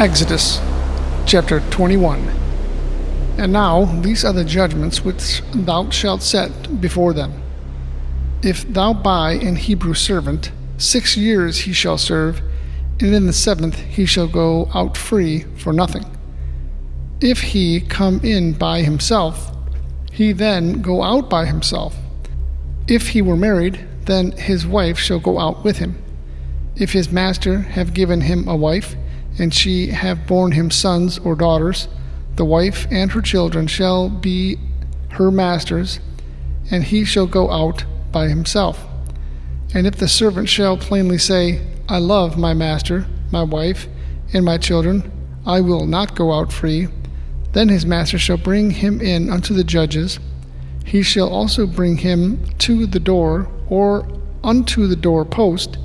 Exodus chapter 21. And now these are the judgments which thou shalt set before them. If thou buy an Hebrew servant, 6 years he shall serve, and in the 7th he shall go out free for nothing. If he come in by himself, he then go out by himself. If he were married, then his wife shall go out with him. If his master have given him a wife, and she have borne him sons or daughters, the wife and her children shall be her master's, and he shall go out by himself. And if the servant shall plainly say, I love my master, my wife, and my children, I will not go out free, then his master shall bring him in unto the judges. He shall also bring him to the door, or unto the door post,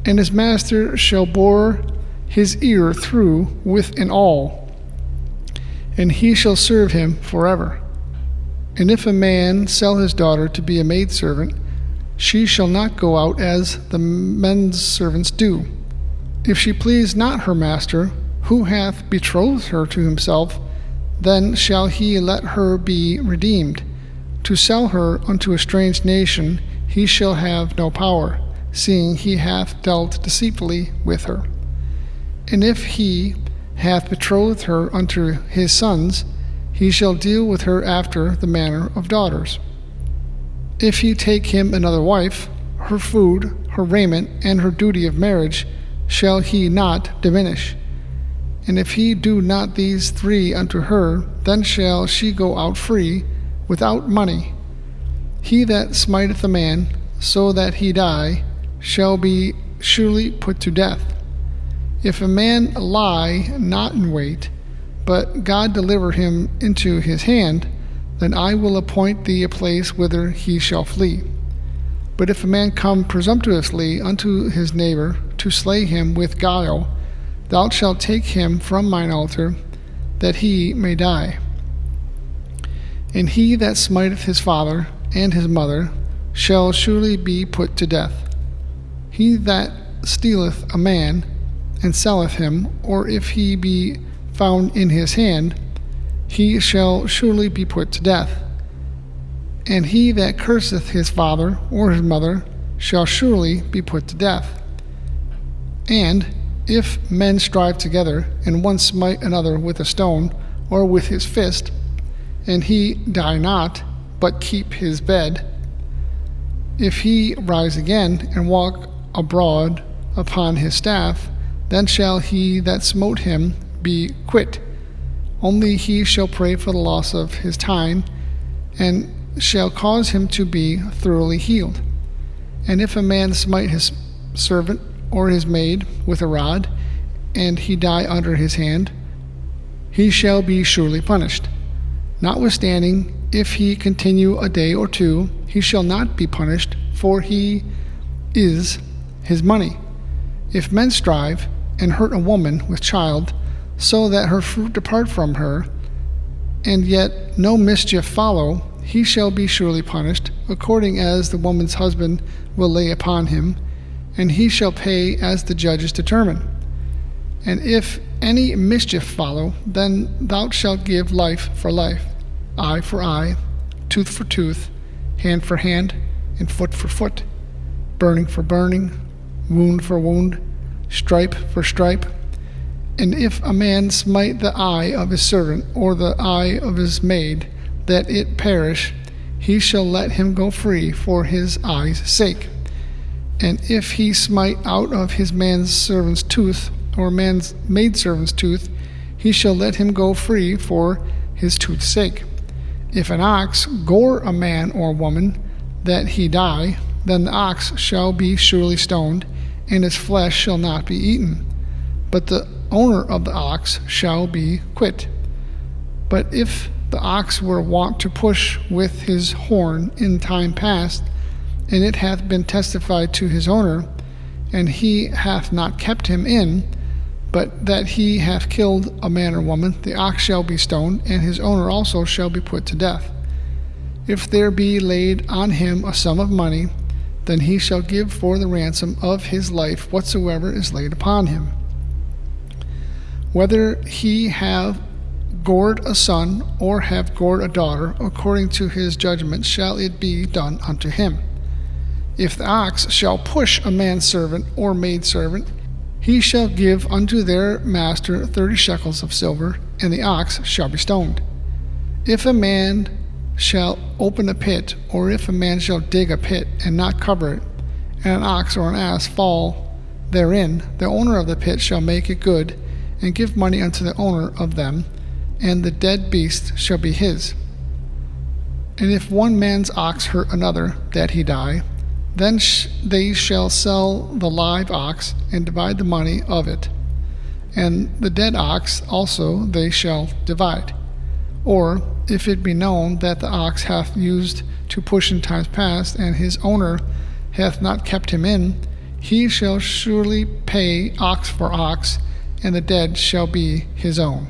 and his master shall bore his ear through with an awl, and he shall serve him forever. And if a man sell his daughter to be a maidservant, she shall not go out as the men's servants do. If she please not her master, who hath betrothed her to himself, then shall he let her be redeemed. To sell her unto a strange nation he shall have no power, seeing he hath dealt deceitfully with her. And if he hath betrothed her unto his sons, he shall deal with her after the manner of daughters. If he take him another wife, her food, her raiment, and her duty of marriage shall he not diminish. And if he do not these 3 unto her, then shall she go out free, without money. He that smiteth a man, so that he die, shall be surely put to death. If a man lie not in wait, but God deliver him into his hand, then I will appoint thee a place whither he shall flee. But if a man come presumptuously unto his neighbor to slay him with guile, thou shalt take him from mine altar, that he may die. And he that smiteth his father and his mother shall surely be put to death. He that stealeth a man, and selleth him, or if he be found in his hand, he shall surely be put to death. And he that curseth his father or his mother shall surely be put to death. And if men strive together, and one smite another with a stone or with his fist, and he die not, but keep his bed, if he rise again and walk abroad upon his staff, then shall he that smote him be quit. Only he shall pray for the loss of his time, and shall cause him to be thoroughly healed. And if a man smite his servant or his maid with a rod, and he die under his hand, he shall be surely punished. Notwithstanding, if he continue a day or 2, he shall not be punished, for he is his money. If men strive, and hurt a woman with child, so that her fruit depart from her, and yet no mischief follow, he shall be surely punished, according as the woman's husband will lay upon him, and he shall pay as the judges determine. And if any mischief follow, then thou shalt give life for life, eye for eye, tooth for tooth, hand for hand, and foot for foot, burning for burning, wound for wound, stripe for stripe. And if a man smite the eye of his servant or the eye of his maid, that it perish, he shall let him go free for his eye's sake. And if he smite out of his man's servant's tooth or man's maidservant's tooth, he shall let him go free for his tooth's sake. If an ox gore a man or woman, that he die, then the ox shall be surely stoned, and his flesh shall not be eaten, but the owner of the ox shall be quit. But if the ox were wont to push with his horn in time past, and it hath been testified to his owner, and he hath not kept him in, but that he hath killed a man or woman, the ox shall be stoned, and his owner also shall be put to death. If there be laid on him a sum of money, then he shall give for the ransom of his life whatsoever is laid upon him. whether he have gored a son or have gored a daughter, according to his judgment shall it be done unto him. If the ox shall push a manservant or maidservant, he shall give unto their master 30 shekels of silver, and the ox shall be stoned. If a man shall open a pit, or if a man shall dig a pit and not cover it, and an ox or an ass fall therein, the owner of the pit shall make it good, and give money unto the owner of them, and the dead beast shall be his. And if one man's ox hurt another, that he die, then they shall sell the live ox, and divide the money of it, and the dead ox also they shall divide. Or, if it be known that the ox hath used to push in times past, and his owner hath not kept him in, he shall surely pay ox for ox, and the dead shall be his own.